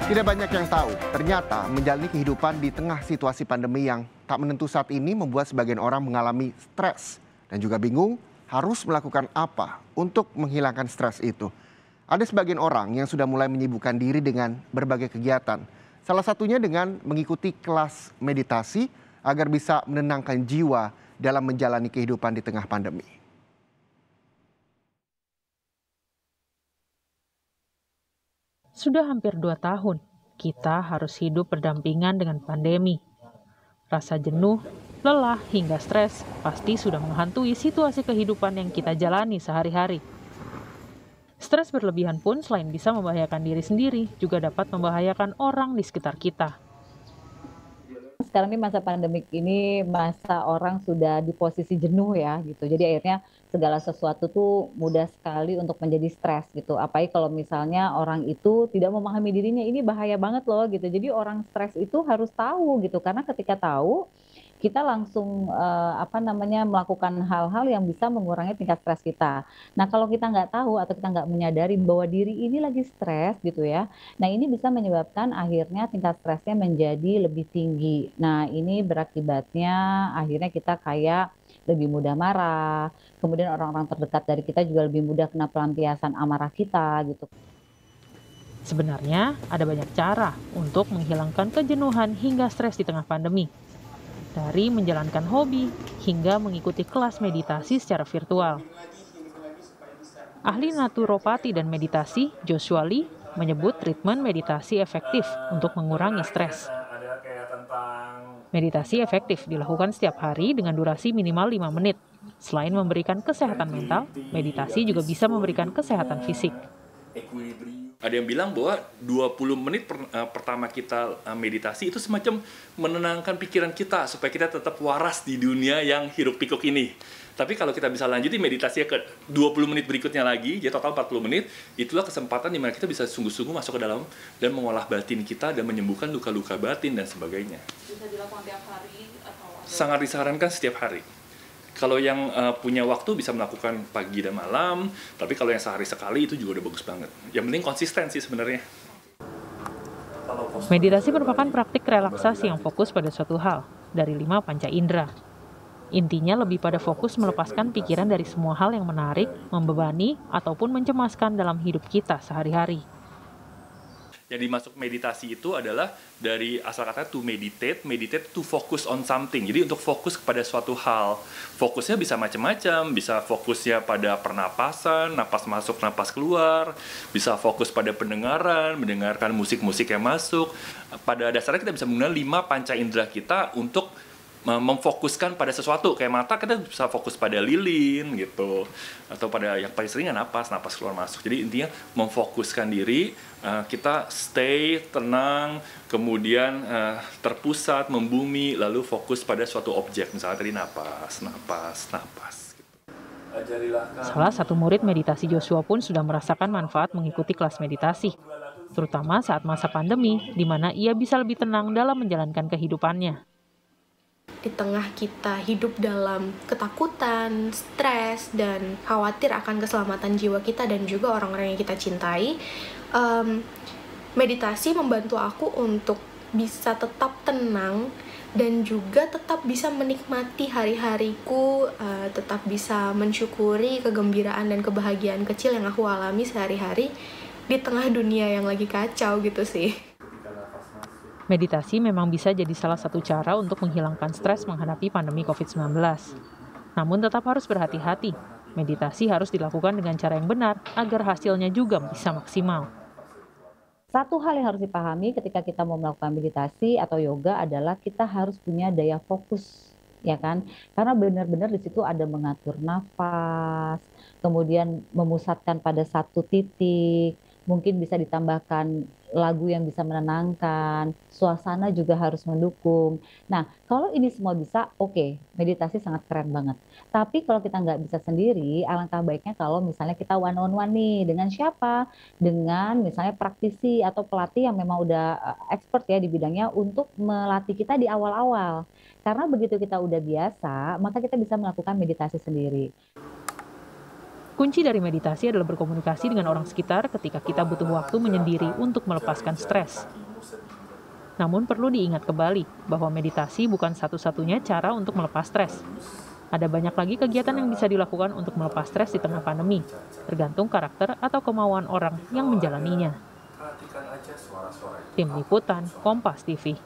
Tidak banyak yang tahu, ternyata menjalani kehidupan di tengah situasi pandemi yang tak menentu saat ini membuat sebagian orang mengalami stres dan juga bingung harus melakukan apa untuk menghilangkan stres itu. Ada sebagian orang yang sudah mulai menyibukkan diri dengan berbagai kegiatan. Salah satunya dengan mengikuti kelas meditasi agar bisa menenangkan jiwa dalam menjalani kehidupan di tengah pandemi. Sudah hampir 2 tahun, kita harus hidup berdampingan dengan pandemi. Rasa jenuh, lelah, hingga stres pasti sudah menghantui situasi kehidupan yang kita jalani sehari-hari. Stres berlebihan pun selain bisa membahayakan diri sendiri, juga dapat membahayakan orang di sekitar kita. Sekarang ini masa pandemik ini masa orang sudah di posisi jenuh ya gitu. Jadi akhirnya segala sesuatu tuh mudah sekali untuk menjadi stres gitu. Apalagi kalau misalnya orang itu tidak memahami dirinya, ini bahaya banget loh gitu. Jadi orang stres itu harus tahu gitu karena ketika tahu kita langsung melakukan hal-hal yang bisa mengurangi tingkat stres kita. Nah kalau kita nggak tahu atau kita nggak menyadari bahwa diri ini lagi stres gitu ya, nah ini bisa menyebabkan akhirnya tingkat stresnya menjadi lebih tinggi. Nah ini berakibatnya akhirnya kita kayak lebih mudah marah, kemudian orang-orang terdekat dari kita juga lebih mudah kena pelampiasan amarah kita gitu. Sebenarnya ada banyak cara untuk menghilangkan kejenuhan hingga stres di tengah pandemi. Dari menjalankan hobi hingga mengikuti kelas meditasi secara virtual. Ahli naturopati dan meditasi, Joshua Lee, menyebut treatment meditasi efektif untuk mengurangi stres. Meditasi efektif dilakukan setiap hari dengan durasi minimal 5 menit. Selain memberikan kesehatan mental, meditasi juga bisa memberikan kesehatan fisik. Ada yang bilang bahwa 20 menit pertama kita meditasi itu semacam menenangkan pikiran kita supaya kita tetap waras di dunia yang hiruk-pikuk ini. Tapi kalau kita bisa lanjutin meditasinya ke 20 menit berikutnya lagi, jadi total 40 menit, itulah kesempatan di mana kita bisa sungguh-sungguh masuk ke dalam dan mengolah batin kita dan menyembuhkan luka-luka batin dan sebagainya. Bisa dilakukan tiap hari atau? Sangat disarankan setiap hari. Kalau yang punya waktu bisa melakukan pagi dan malam, tapi kalau yang sehari sekali itu juga udah bagus banget. Yang penting konsisten sih sebenarnya. Meditasi merupakan praktik relaksasi yang fokus pada suatu hal dari 5 panca indera. Intinya lebih pada fokus melepaskan pikiran dari semua hal yang menarik, membebani, ataupun mencemaskan dalam hidup kita sehari-hari. Yang dimasuk meditasi itu adalah dari asal kata to meditate to focus on something. Jadi untuk fokus kepada suatu hal. Fokusnya bisa macam-macam, bisa fokusnya pada pernapasan, napas masuk, napas keluar, bisa fokus pada pendengaran, mendengarkan musik-musik yang masuk. Pada dasarnya kita bisa menggunakan 5 panca indera kita untuk memfokuskan pada sesuatu. Kayak mata kita bisa fokus pada lilin gitu, atau pada yang paling sering napas keluar masuk. Jadi intinya memfokuskan diri, kita stay tenang, kemudian terpusat, membumi, lalu fokus pada suatu objek. Misalnya tadi napas gitu. Salah satu murid meditasi Joshua pun sudah merasakan manfaat mengikuti kelas meditasi, terutama saat masa pandemi, di mana ia bisa lebih tenang dalam menjalankan kehidupannya. Di tengah kita hidup dalam ketakutan, stres, dan khawatir akan keselamatan jiwa kita dan juga orang-orang yang kita cintai, meditasi membantu aku untuk bisa tetap tenang dan juga tetap bisa menikmati hari-hariku, tetap bisa mensyukuri kegembiraan dan kebahagiaan kecil yang aku alami sehari-hari di tengah dunia yang lagi kacau gitu sih. Meditasi memang bisa jadi salah satu cara untuk menghilangkan stres menghadapi pandemi COVID-19. Namun tetap harus berhati-hati. Meditasi harus dilakukan dengan cara yang benar agar hasilnya juga bisa maksimal. Satu hal yang harus dipahami ketika kita mau melakukan meditasi atau yoga adalah kita harus punya daya fokus, ya kan? Karena benar-benar di situ ada mengatur nafas, kemudian memusatkan pada satu titik, mungkin bisa ditambahkan lagu yang bisa menenangkan, suasana juga harus mendukung. Nah, kalau ini semua bisa, oke, meditasi sangat keren banget. Tapi kalau kita nggak bisa sendiri, alangkah baiknya kalau misalnya kita one on one nih, dengan siapa? Dengan misalnya praktisi atau pelatih yang memang udah expert ya di bidangnya untuk melatih kita di awal-awal. Karena begitu kita udah biasa, maka kita bisa melakukan meditasi sendiri. Kunci dari meditasi adalah berkomunikasi dengan orang sekitar ketika kita butuh waktu menyendiri untuk melepaskan stres. Namun perlu diingat kembali bahwa meditasi bukan satu-satunya cara untuk melepas stres. Ada banyak lagi kegiatan yang bisa dilakukan untuk melepas stres di tengah pandemi, tergantung karakter atau kemauan orang yang menjalaninya. Tim Liputan, Kompas TV.